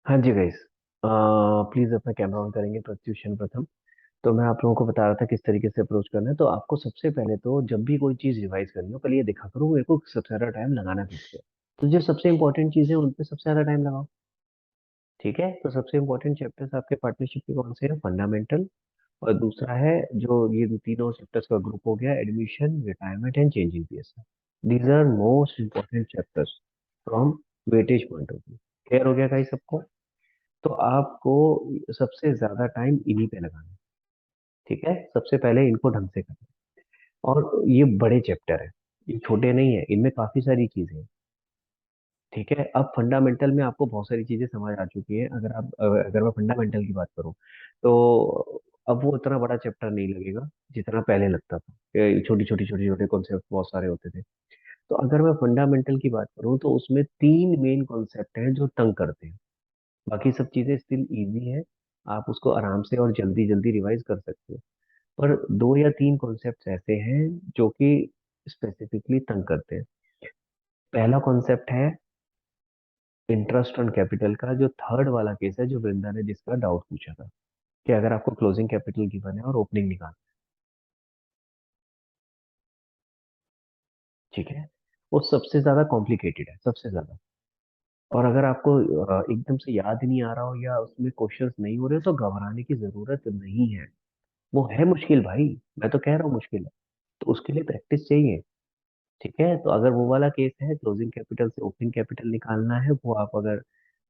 हाँ जी guys. Please अपना camera on करेंगे प्रत्युषण प्रथम। तो मैं आप लोगों को बता रहा था किस तरीके से अप्रोच करना है। तो आपको सबसे पहले तो जब भी कोई चीज रिवाइज करनी हो, पहले ये देखा करो मेरे को सबसे ज्यादा टाइम लगाना किस पे। तो जो सबसे इंपॉर्टेंट चीज है उन पे सबसे ज्यादा टाइम लगाओ। ठीक है, तो सबसे इंपॉर्टेंट चैप्टर्स आपके पार्टनरशिप के कौन से हैं? फंडामेंटल। और दूसरा है जो ये दो तीनों चैप्टर्स का ग्रुप हो गया, admission, retirement and changing PSR. These are most important chapters from weightage point of view. Clear हो गया गाइस सबको? तो आपको सबसे ज्यादा टाइम इन्हीं पे लगाना है। ठीक है, सबसे पहले इनको ढंग से करना है। और ये बड़े चैप्टर है, ये छोटे नहीं है, इनमें काफी सारी चीजें हैं। ठीक है, अब फंडामेंटल में आपको बहुत सारी चीजें समझ आ चुकी है। अगर मैं फंडामेंटल की बात करूं तो अब वो इतना बड़ा चैप्टर नहीं लगेगा जितना पहले लगता था। छोटी छोटी छोटी छोटे कॉन्सेप्ट बहुत सारे होते थे। तो अगर मैं फंडामेंटल की बात करूं तो उसमें तीन मेन कॉन्सेप्ट हैं जो तंग करते हैं। बाकी सब चीजें स्टिल इजी है, आप उसको आराम से और जल्दी जल्दी रिवाइज कर सकते हो। पर दो या तीन कॉन्सेप्ट्स ऐसे हैं जो कि स्पेसिफिकली तंग करते हैं। पहला कॉन्सेप्ट है इंटरेस्ट ऑन कैपिटल का, जो थर्ड वाला केस है जो वृंदा ने जिसका डाउट पूछा था कि अगर आपको क्लोजिंग कैपिटल गिवन है और ओपनिंग निकाल। ठीक है, वो सबसे ज्यादा कॉम्प्लिकेटेड है, सबसे ज्यादा। और अगर आपको एकदम से याद नहीं आ रहा हो या उसमें क्वेश्चंस नहीं हो रहे हो तो घबराने की जरूरत नहीं है। वो है मुश्किल भाई, मैं तो कह रहा हूँ मुश्किल है। तो उसके लिए प्रैक्टिस चाहिए। ठीक है, तो अगर वो वाला केस है क्लोजिंग कैपिटल से ओपनिंग कैपिटल निकालना है, वो आप अगर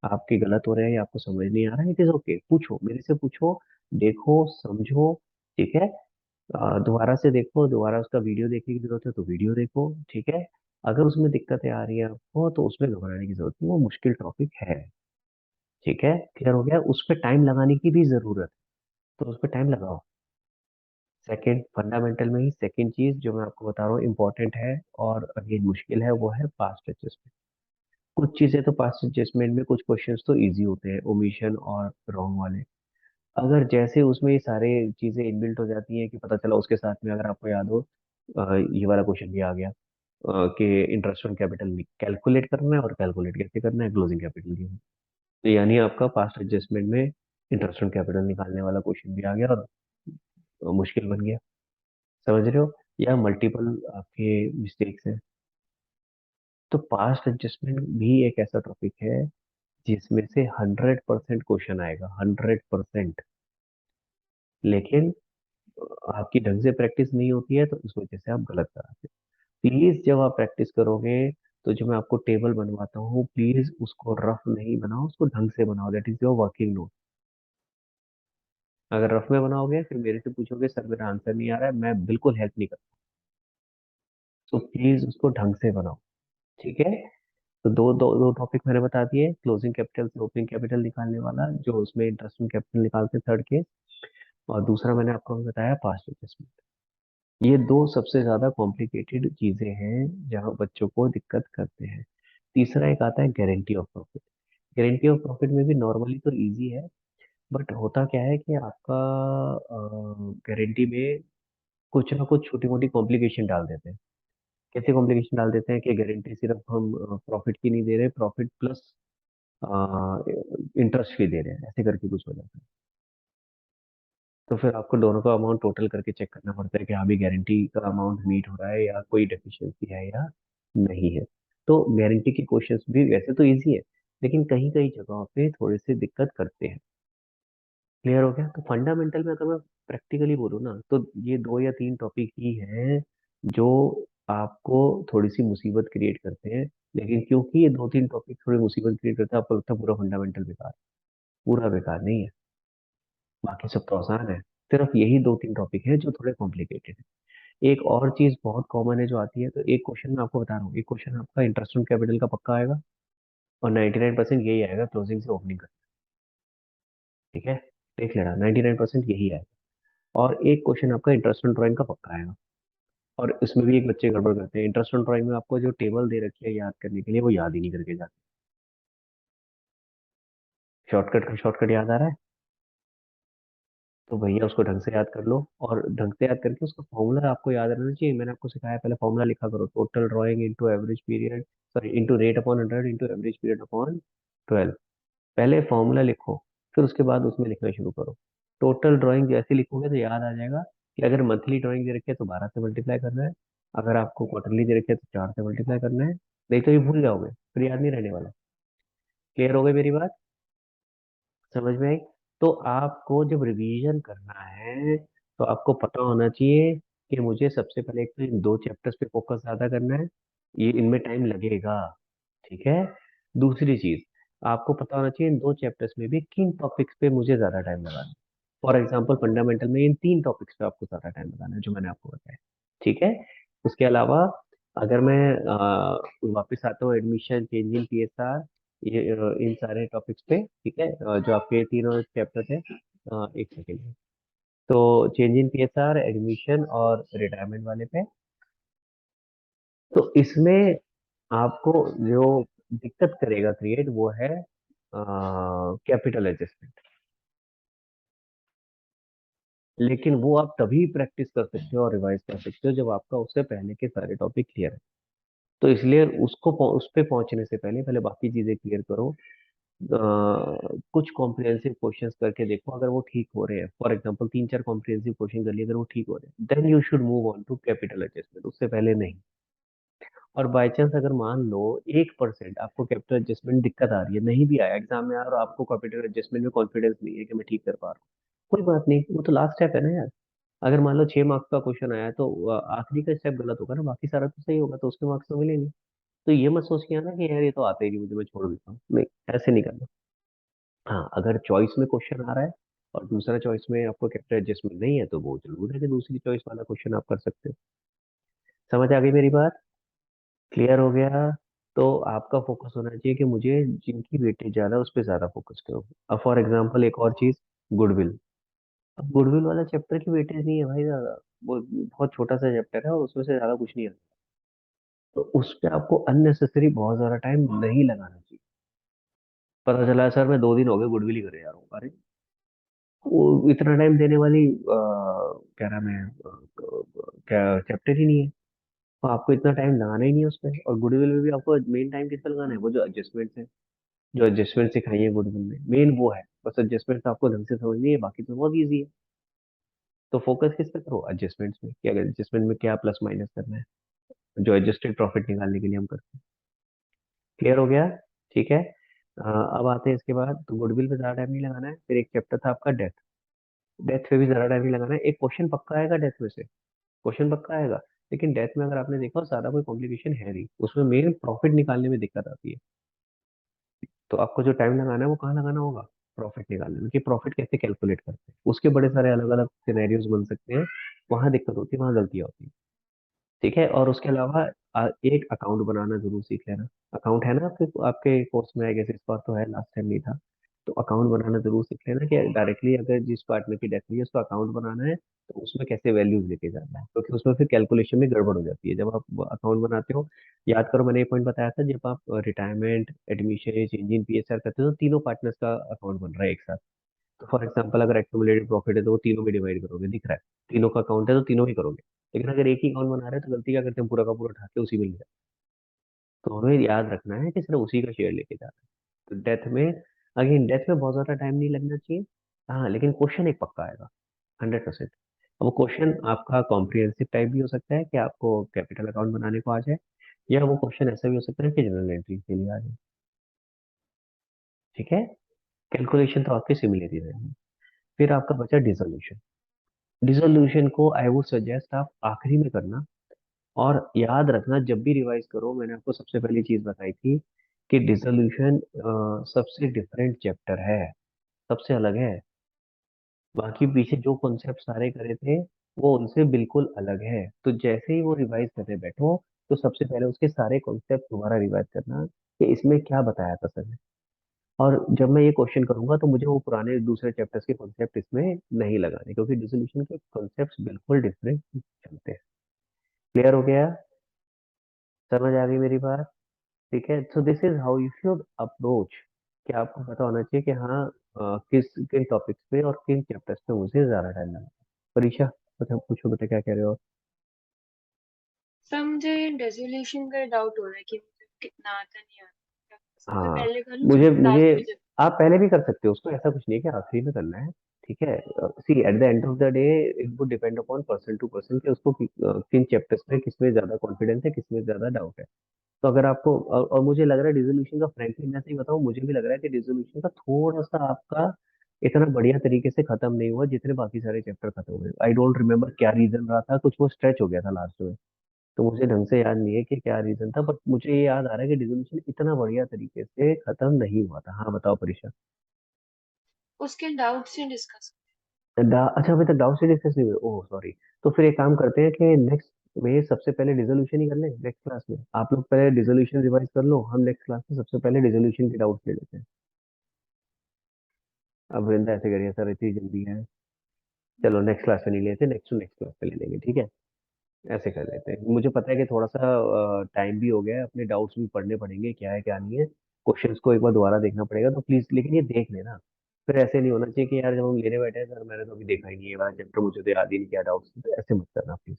आपके गलत हो रहे हैं या आपको समझ नहीं आ रहा है, इट इज ओके, पूछो मेरे से, पूछो, देखो, समझो। ठीक है, दोबारा से देखो, दोबारा उसका वीडियो देखने की जरूरत है तो वीडियो देखो। ठीक है, अगर उसमें दिक्कतें आ रही है आपको तो उसमें घबराने की जरूरत नहीं, वो मुश्किल टॉपिक है। ठीक है, क्लियर हो गया? उस पर टाइम लगाने की भी जरूरत है, तो उस पर टाइम लगाओ। सेकंड, फंडामेंटल में ही सेकंड चीज जो मैं आपको बता रहा हूँ इंपॉर्टेंट है और अगेन मुश्किल है, वो है पास्ट एडजस्टमेंट। कुछ चीजें तो पास्ट एडजस्टमेंट में, कुछ क्वेश्चंस तो इजी होते हैं, ओमिशन और रॉन्ग वाले। अगर जैसे उसमें ये सारे चीजें इनबिल्ट हो जाती हैं कि पता चला उसके साथ में, अगर आपको याद हो, ये वाला क्वेश्चन भी आ गया कि इंटरेस्ट ऑन कैपिटल कैलकुलेट करना है और कैलकुलेट कैसे करना है क्लोजिंग कैपिटल की। तो यानी आपका पास्ट एडजस्टमेंट में इंटरेस्ट ऑन कैपिटल निकालने वाला क्वेश्चन भी आ गया और मुश्किल बन गया। समझ रहे हो? या मल्टीपल आपके मिस्टेक्स हैं। तो पास्ट एडजस्टमेंट भी एक ऐसा टॉपिक है जिसमें से 100% क्वेश्चन आएगा, 100%। लेकिन आपकी ढंग से प्रैक्टिस नहीं होती है तो इस वजह से आप गलत कराते हो। प्लीज जब आप प्रैक्टिस करोगे तो जो मैं आपको टेबल बनवाता हूँ, प्लीज उसको रफ नहीं बनाओ, उसको ढंग से बनाओ, that is your working note. अगर रफ में बनाओगे फिर मेरे से पूछोगे सर मेरा आंसर नहीं आ रहा है, मैं बिल्कुल हेल्प नहीं करता। तो प्लीज उसको ढंग से बनाओ। ठीक है, तो दो दो दो टॉपिक मैंने बता दिए, क्लोजिंग कैपिटल से ओपनिंग कैपिटल निकालने वाला जो उसमें इंटरेस्टिंग कैपिटल निकालते थर्ड केस, और दूसरा मैंने आपको बताया पास्ट एडजस्टमेंट। ये दो सबसे ज्यादा कॉम्प्लिकेटेड चीजें हैं जहां बच्चों को दिक्कत करते हैं। तीसरा एक आता है guarantee of profit. Guarantee of profit में भी नॉर्मली तो इजी है, बट होता क्या है कि आपका गारंटी में कुछ ना कुछ छोटी मोटी कॉम्प्लिकेशन डाल देते हैं। कैसे कॉम्प्लिकेशन डाल देते हैं कि गारंटी सिर्फ हम प्रॉफिट की नहीं दे रहे, प्रॉफिट प्लस इंटरेस्ट भी दे रहे हैं, ऐसे करके कुछ हो जाता है। तो फिर आपको दोनों का अमाउंट टोटल करके चेक करना पड़ता है कि हाँ भी गारंटी का अमाउंट मीट हो रहा है या कोई डेफिशिएंसी है या नहीं है। तो गारंटी के क्वेश्चंस भी वैसे तो इजी है, लेकिन कहीं कहीं जगहों पे थोड़े से दिक्कत करते हैं। क्लियर हो गया? तो फंडामेंटल में अगर मैं प्रैक्टिकली बोलूँ ना तो ये दो या तीन टॉपिक ही हैं जो आपको थोड़ी सी मुसीबत क्रिएट करते हैं। लेकिन क्योंकि ये दो तीन टॉपिक थोड़ी मुसीबत क्रिएट करते हैं, आपको लगता है पूरा फंडामेंटल बेकार। पूरा बेकार नहीं है, बाकी सब तो आसान है। सिर्फ यही दो तीन टॉपिक है जो थोड़े कॉम्प्लिकेटेड है। एक और चीज बहुत कॉमन है जो आती है, तो एक क्वेश्चन मैं आपको बता रहा हूँ, एक क्वेश्चन आपका इंटरेस्ट ऑन कैपिटल का पक्का आएगा और 99% यही आएगा क्लोजिंग से ओपनिंग का। ठीक है, देख लेना, 99% यही आएगा। और एक क्वेश्चन आपका इंटरेस्ट ऑन ड्राइंग का पक्का आएगा। और इसमें भी एक बच्चे गड़बड़ करते हैं, इंटरेस्ट ऑन ड्राइंग में आपको जो टेबल दे रखी है याद करने के लिए वो याद ही नहीं करके जाते। शॉर्टकट का शॉर्टकट याद आ रहा है तो भैया उसको ढंग से याद कर लो, और ढंग से याद करके उसका फॉर्मूला आपको याद रहना चाहिए। मैंने आपको सिखाया, पहले फॉर्मूला लिखा करो, total drawing into average period, sorry into rate upon 100 into average period upon 12। पहले फॉर्मूला लिखो, फिर उसके बाद उसमें लिखना शुरू करो। टोटल ड्राइंग जैसे लिखोगे तो याद आ जाएगा कि अगर मंथली ड्राइंग दे रखी है तो 12 से मल्टीप्लाई करना है, अगर आपको क्वार्टरली दे रखी है तो 4 से मल्टीप्लाई करना है, नहीं तो ये भूल जाओगे, फिर याद नहीं रहने वाला। क्लियर हो गई मेरी बात? समझ में आई? तो आपको जब रिवीजन करना है तो आपको पता होना चाहिए कि मुझे सबसे पहले एक तो इन दो चैप्टर्स पे फोकस ज्यादा करना है, ये इनमें टाइम लगेगा। ठीक है। दूसरी चीज, आपको पता होना चाहिए इन दो चैप्टर्स में भी किन टॉपिक्स पे मुझे ज्यादा टाइम लगाना है। फॉर एग्जाम्पल फंडामेंटल में इन तीन टॉपिक्स पे आपको ज्यादा टाइम लगाना है जो मैंने आपको बताया। ठीक है। उसके अलावा अगर मैं वापस आता हूँ एडमिशन, चेंजिंग पीएसआर, ये इन सारे टॉपिक्स पे, ठीक है, जो आपके तीनों चैप्टर थे, एक सेकेंड। तो चेंज इन पीएसआर, एडमिशन और रिटायरमेंट वाले पे, तो इसमें आपको जो दिक्कत करेगा क्रिएट वो है कैपिटल एडजस्टमेंट। लेकिन वो आप तभी प्रैक्टिस कर सकते हो और रिवाइज कर सकते हो जब आपका उससे पहले के सारे टॉपिक क्लियर है। तो इसलिए उस पे पहुंचने से पहले पहले बाकी चीजें क्लियर करो। कुछ कॉम्प्रिहेंसिव क्वेश्चंस करके देखो, अगर वो ठीक हो रहे हैं, फॉर एग्जांपल तीन चार कॉम्प्रिहेंसिव क्वेश्चन कर लिए, अगर वो ठीक हो रहे हैं then you should move on to capital adjustment, उससे पहले नहीं। और बाई चांस अगर मान लो 1% आपको कैपिटल एडजस्टमेंट दिक्कत आ रही है, नहीं भी आया एग्जाम में और आपको कैपिटल एडजस्टमेंट में कॉन्फिडेंस नहीं है कि मैं ठीक कर पा रहा हूँ, कोई बात नहीं, वो तो लास्ट स्टेप है ना यार। अगर मान लो 6 मार्क्स का क्वेश्चन आया तो आखिरी का स्टेप गलत होगा ना, बाकी सारा तो सही होगा, तो उसके मार्क्स तो मिलेंगे। तो ये मत सोच के आना कि यार ये तो आता ही नहीं मुझे, मैं छोड़ देता हूँ, नहीं, ऐसे नहीं करना। हाँ, अगर चॉइस में क्वेश्चन आ रहा है और दूसरा चॉइस में आपको कैपिटल एडजस्टमेंट नहीं है तो वो जरूर है कि दूसरी चॉइस वाला क्वेश्चन आप कर सकते हो। समझ आ गई मेरी बात? क्लियर हो गया? तो आपका फोकस होना चाहिए कि मुझे जिनकी वेटेज ज्यादा है उस पर ज्यादा फोकस करो। अब फॉर एग्जांपल एक और चीज, गुडविल। अब गुडविल वाला चैप्टर की वेटेज नहीं है भाई ज्यादा, वो बहुत छोटा सा चैप्टर है और उसमें से ज्यादा कुछ नहीं है। तो उस पे आपको अननेसेसरी बहुत ज्यादा टाइम नहीं लगाना चाहिए। पता चला सर मैं 2 दिन हो गए गुडविल ही करे जा रहा हूँ, अरे वो इतना टाइम देने वाली क्या नाम है, क्या चैप्टर ही नहीं है। तो आपको इतना टाइम लगाना ही नहीं है उसपे, और गुडविल में भी आपको मेन टाइम किस पे लगाना है, वो जो एडजस्टमेंट है, जो एडजस्टमेंट सिखाई है गुडविल में, मेन वो है। बस एडजस्टमेंट आपको ढंग से समझनी है, बाकी तो बहुत ईजी है। तो फोकस किस पे करो, एडजस्टमेंट्स में, कि अगर एडजस्टमेंट में क्या प्लस माइनस करना है, जो एडजस्टेड प्रॉफिट निकालने के लिए हम करते हैं। क्लियर हो गया? ठीक है। अब आते हैं इसके बाद, तो गुडविल पे ज्यादा टाइम नहीं लगाना है। फिर एक चैप्टर था आपका डेथ, डेथ पे भी ज्यादा टाइम नहीं लगाना है। एक क्वेश्चन पक्का आएगा डेथ में से, क्वेश्चन पक्का आएगा। लेकिन डेथ में अगर आपने देखा ज्यादा कोई कॉम्प्लिकेशन है नहीं, उसमें मेन प्रॉफिट निकालने में दिक्कत आती है। तो आपको जो टाइम लगाना है वो कहाँ लगाना होगा, प्रॉफिट निकालने में, कि प्रॉफिट कैसे कैलकुलेट करते हैं, उसके बड़े सारे अलग अलग सिनेरियोज बन सकते हैं, वहां दिक्कत होती है, वहां गलतियां होती है। ठीक है। और उसके अलावा एक अकाउंट बनाना जरूर सीख लेना। अकाउंट है ना आपके आपके कोर्स में, आई गेस इस बार तो है, लास्ट टाइम नहीं था। तो अकाउंट बनाना जरूर सीख लेना कि डायरेक्टली अगर जिस पार्टनर की डेथ हुई है उसको अकाउंट बनाना है तो उसमें कैसे वैल्यूज लेके जाना है, क्योंकि उसमें फिर कैलकुलेशन में गड़बड़ हो जाती है जब आप अकाउंट बनाते हो। याद करो मैंने ये पॉइंट बताया था, जब आप retirement, admission, change in PSR करते हो तो तीनों पार्टनर्स का अकाउंट बन रहा है एक साथ। तो फॉर एग्जाम्पल अगर एक्यूमुलेटेड प्रॉफिट है तो वो तीनों में डिवाइड करोगे, दिख रहा है, तीनों का अकाउंट है तो तीनों ही करोगे। लेकिन अगर एक ही अकाउंट बना रहे हो तो गलती क्या करते हैं, पूरा का पूरा उठा के उसी में ले जाते हैं। तो हमें याद रखना है कि सिर्फ उसी का शेयर लेके जाना है। तो डेथ में, अगेन डेथ में बहुत ज्यादा टाइम नहीं लगना चाहिए। हाँ, लेकिन क्वेश्चन एक पक्का आएगा, 100%। अब वो क्वेश्चन आपका कॉम्प्रिहेंसिव टाइप भी हो सकता है कि आपको कैपिटल अकाउंट बनाने को आ जाए, या वो क्वेश्चन ऐसा भी हो सकता है कि जनरल एंट्री के लिए आ जाए। ठीक है। कैलकुलेशन तो आपके सिमिलर ही रहेंगे। फिर आपका बचा डिसोल्यूशन। डिसोल्यूशन को आई वुड सजेस्ट आप आखिरी में करना। और याद रखना जब भी रिवाइज करो, मैंने आपको सबसे पहली चीज बताई थी कि डिसोल्यूशन सबसे डिफरेंट चैप्टर है, सबसे अलग है। बाकी पीछे जो कॉन्सेप्ट सारे करे थे वो उनसे बिल्कुल अलग है। तो जैसे ही वो रिवाइज करने बैठो तो सबसे पहले उसके सारे कॉन्सेप्ट दोबारा रिवाइज करना कि इसमें क्या बताया था सर ने। और जब मैं ये क्वेश्चन करूंगा तो मुझे वो पुराने दूसरे चैप्टर्स के कॉन्सेप्ट इसमें नहीं लगाने, क्योंकि डिसोल्यूशन के कॉन्सेप्ट बिल्कुल डिफरेंट चलते हैं। क्लियर हो गया? समझ आ गई मेरी बात? ठीक है। So this is how you should approach, कि आपको पता होना चाहिए कि हाँ किस किन टॉपिक्स पे और किन चैप्टर्स पे मुझे ज्यादा टाइम लगा। परीक्षा, अच्छा पूछो बेटा क्या कह रहे हो? सर मुझे रेजोल्यूशन का डाउट हो रहा है कि मुझे कितना आता नहीं आता, सबसे हाँ, पहले कर लूँ मुझे मुझे लास्ट में जब। आप पहले भी कर सकते हो उसको, ऐसा कुछ नहीं है कि आखिरी में करना है। ठीक है, see at the end of the day it would depend upon person to person कि उसको किन चैप्टर्स में किसमें ज्यादा कॉन्फिडेंस है, किसमें ज्यादा डाउट है। तो अगर आपको और मुझे लग रहा है डिसोल्यूशन का, फ्रैंकली मैं सही बताऊं, मुझे भी लग रहा है कि डिसोल्यूशन का थोड़ा सा आपका इतना बढ़िया तरीके से खत्म नहीं हुआ जितने बाकी सारे चैप्टर खत्म हुए। आई डोंट रिमेम्बर क्या रीजन रहा था, कुछ वो स्ट्रेच हो गया था लास्ट में। तो मुझे ढंग से याद नहीं है कि क्या रीजन था, बट मुझे ये याद आ रहा है कि डिसोल्यूशन इतना बढ़िया तरीके से खत्म नहीं हुआ था। हाँ बताओ परीक्षा। उसके डाउट्स ही डिस्कस। अच्छा अभी तक डाउट से डिस्कस नहीं हुए, ओह सॉरी। तो फिर एक काम करते हैं कि नेक्स्ट में सबसे पहले डिसोल्यूशन ही कर लें, नेक्स्ट क्लास में आप लोग पहले डिसोल्यूशन रिवाइज कर लो, हम नेक्स्ट क्लास में सबसे पहले डिसोल्यूशन के डाउट ले लेते हैं। अब वृंदा ऐसे करिए सर, इतनी जल्दी है। चलो नेक्स्ट क्लास में नहीं लेते, नेक्स्ट टू नेक्स्ट क्लास में ले लेंगे, ठीक है। ऐसे कर लेते हैं, मुझे पता है कि थोड़ा सा टाइम भी हो गया है, अपने डाउट्स भी पढ़ने पड़ेंगे क्या है क्या नहीं है, क्वेश्चंस को एक बार दोबारा देखना पड़ेगा, तो प्लीज लेकिन ये देख लेना। फिर ऐसे नहीं होना चाहिए कि यार जब हम लेने बैठे हैं सर मैंने तो अभी देखा ही नहीं है वाला चैप्टर, मुझे तो याद ही नहीं क्या डाउट्स, ऐसे मत करना प्लीज।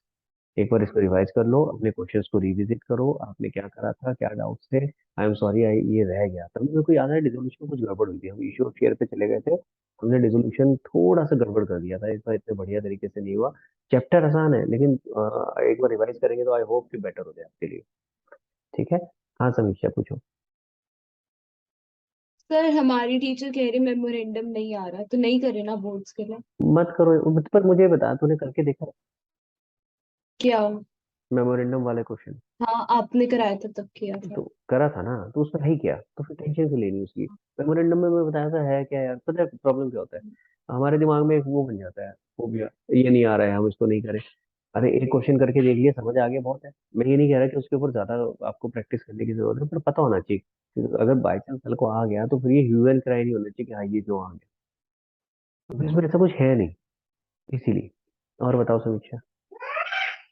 एक बार इसको रिवाइज कर लो, अपने क्वेश्चंस को रिविजिट करो, आपने क्या करा था, क्या डाउट्स थे। आई एम सॉरी आई ये रह गया, तभी मेरे को याद है डिसोल्यूशन में कुछ गड़बड़ हुई थी, हम इश्यू शेयर पे चले गए थे, हमने डिसोल्यूशन थोड़ा सा गड़बड़ कर दिया था, इस बार इतने बढ़िया तरीके से नहीं हुआ। चैप्टर आसान है लेकिन एक बार रिवाइज करेंगे तो आई होप कि बेटर हो जाए आपके लिए। ठीक है। हाँ समीक्षा पूछो। सर हमारी टीचर कह रही मेमोरेंडम नहीं आ रहा, तो नहीं करे ना बोर्ड्स के लिए। मत करो, पर मुझे बता तूने करके देखा क्या? मेमोरेंडम वाले क्वेश्चन? हाँ आपने कराया था तब किया था। तो करा था ना, तो उसमें है ही क्या, तो फिर टेंशन क्यों लेनी उसकी। मेमोरेंडम में मैं बताया था है क्या यार, पता है प्रॉब्लम क्या होता है, हमारे दिमाग में एक वो बन जाता है, वो भी ये नहीं आ रहा है हम इसको नहीं करें। अरे एक क्वेश्चन करके देख लिया, समझ आ गया बहुत है। मैं ये नहीं कह रहा कि उसके ऊपर ज्यादा आपको प्रैक्टिस करने की जरूरत है, पर पता होना चाहिए कि अगर बाई चांस कल को आ गया तो फिर ये ह्यू एंड क्राई नहीं होना चाहिए कि हाँ ये क्यों आ गया, तो इसमें ऐसा कुछ है नहीं, इसीलिए। और बताओ समीक्षा।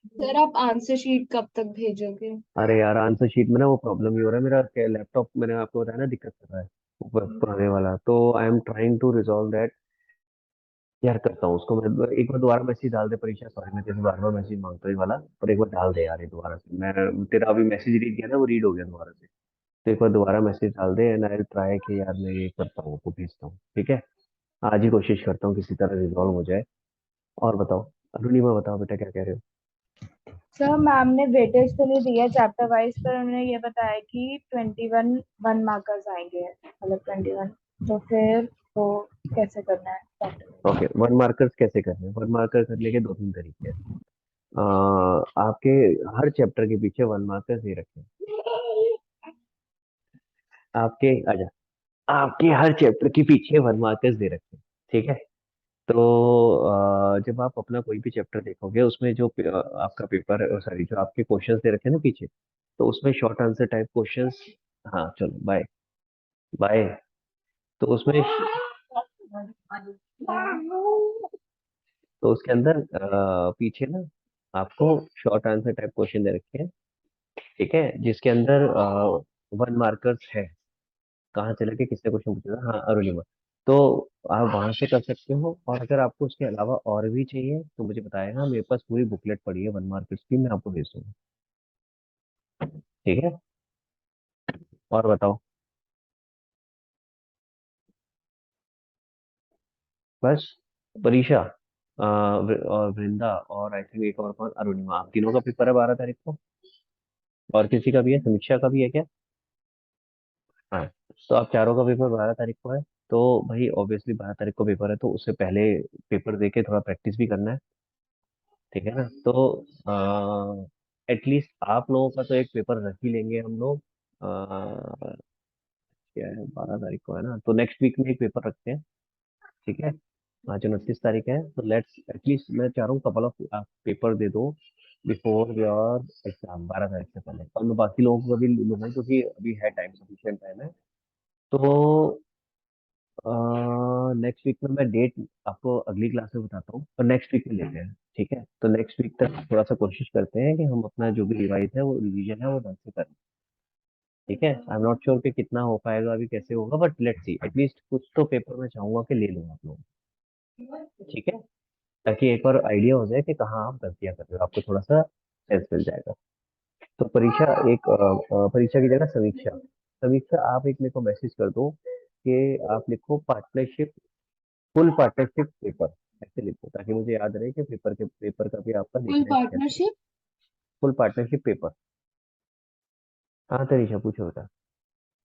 सर आप आंसर शीट कब तक भेजोगे? अरे यार आंसर शीट में ना वो प्रॉब्लम ही हो रहा है, मेरा लैपटॉप मैंने आपको बताया ना दिक्कत कर रहा है, ऊपर पुराने वाला, तो I am trying to resolve that. यार करता हूँ उसको, मैं एक बार दोबारा मैसेज डाल दे परीक्षा, सॉरी मैं तेरे बार बार मैसेज मांगता हूँ ये वाला, पर एक बार डाल दे यार ये दोबारा से, मैं तेरा अभी मैसेज रीड किया था वो रीड हो गया दोबारा से। तो एक बार दोबारा मैसेज डाल दे एंड आई ट्राई कि यार मैं ये करता हूँ, वो भेजता हूँ, ठीक है। आज ही कोशिश करता हूँ किसी तरह रिजॉल्व हो जाए। और बताओ अरुणिमा, बताओ बेटा क्या कह रहे हो। सर मैम ने वेटेज तो नहीं दिया चैप्टर वाइज, पर उन्होंने ये बताया कि 21 वन मार्कर्स आएंगे, मतलब 21। तो फिर वो कैसे करना है chapter wise? Okay, one markers कैसे करने हैं, वन मार्कर करने के दो तीन तरीके हैं। आपके हर चैप्टर के पीछे वन मार्कर्स दे रखे हैं, आपके आजा, आपके हर चैप्टर के पीछे वन मार्कर्स दे रखे हैं, ठीक है। तो जब आप अपना कोई भी चैप्टर देखोगे उसमें जो आपका पेपर, सॉरी जो आपके क्वेश्चंस दे रखे हैं ना पीछे, तो उसमें शॉर्ट आंसर टाइप क्वेश्चंस, हाँ चलो बाय बाय, तो उसमें तो उसके अंदर पीछे ना आपको शॉर्ट आंसर टाइप क्वेश्चन दे रखे हैं, ठीक है, जिसके अंदर वन मार्कर्स है। कहाँ चले गए, किसने क्वेश्चन पूछा था, हाँ अरुणिमा। तो आप वहां से कर सकते हो, और अगर आपको उसके अलावा और भी चाहिए तो मुझे बताएगा, मेरे पास पूरी बुकलेट पड़ी है वन मार्कर्स की, मैं आपको भेज दूंगा, ठीक है। और बताओ। बस परीक्षा, और वृंदा, और आई थिंक एक और कौन, अरुणिमा, आप तीनों का पेपर है 12 तारीख को, और किसी का भी है, समीक्षा का भी है क्या? हाँ, तो आप चारों का पेपर 12 तारीख को है। तो भाई ऑब्वियसली 12 तारीख को पेपर है, तो उससे पहले पेपर दे के थोड़ा प्रैक्टिस भी करना है, ठीक है ना। तो एटलीस्ट आप लोगों का तो एक पेपर रख ही लेंगे हम लोग। क्या है, 12 तारीख को है ना, तो नेक्स्ट वीक में एक पेपर रखते हैं, ठीक है। आज 29 तारीख है, तो लेट्स एटलीस्ट मैं चाह रहा हूँ कपल ऑफ आप पेपर दे दो बिफोर योर एग्जाम, 12 तारीख से पहले, और मैं बाकी लोगों को भी लूंगा क्योंकि अभी है टाइम, सफिशियंट टाइम है। तो नेक्स्ट वीक में मैं डेट आपको अगली क्लास में बताता हूँ, और नेक्स्ट वीक में लेते हैं, ठीक है। तो नेक्स्ट वीक तक थोड़ा सा कोशिश करते हैं कि हम अपना जो भी रिवाइज है वो रिवीजन है वो ढंग से करें, ठीक है। आई एम नॉट श्योर कि कितना हो पाएगा अभी, कैसे होगा, बट लेट्स सी, एटलीस्ट कुछ तो पेपर मैं चाहूंगा कि ले लूँ आप लोग, ठीक है, ताकि एक बार आइडिया हो जाए कि कहाँ आप गलतियां कर रहे हो, आपको थोड़ा सा सेंस मिल जाएगा। तो परीक्षा एक परीक्षा की जगह समीक्षा, समीक्षा आप एक मेरे को मैसेज कर दो के आप लिखो पार्टनरशिप, फुल पार्टनरशिप पेपर, ऐसे लिखो ताकि मुझे याद रहे कि पेपर का भी आपका फुल लिखना है कैसे। पार्टनरशिप। Full partnership paper. हाँ तरीशा पूछो बेटा,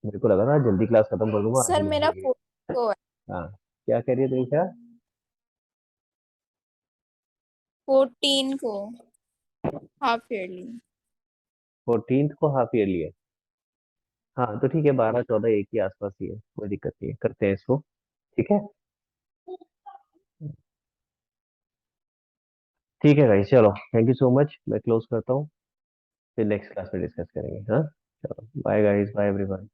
मेरे को लगा था जल्दी क्लास खत्म कर दूंगा, आगे सर लिख मेरा देंगे। को है। हाँ, क्या कह रही है तरीशा? 14 को हाफ ईयरली। 14th को हाफ ईयरली है। हाँ तो ठीक है, 12 14 एक ही आसपास ही है, कोई दिक्कत नहीं है, करते हैं इसको। ठीक है, ठीक है भाई, चलो थैंक यू सो मच, मैं क्लोज करता हूँ, फिर नेक्स्ट क्लास में डिस्कस करेंगे। हाँ चलो, बाय गाइस, बाय एवरीवन।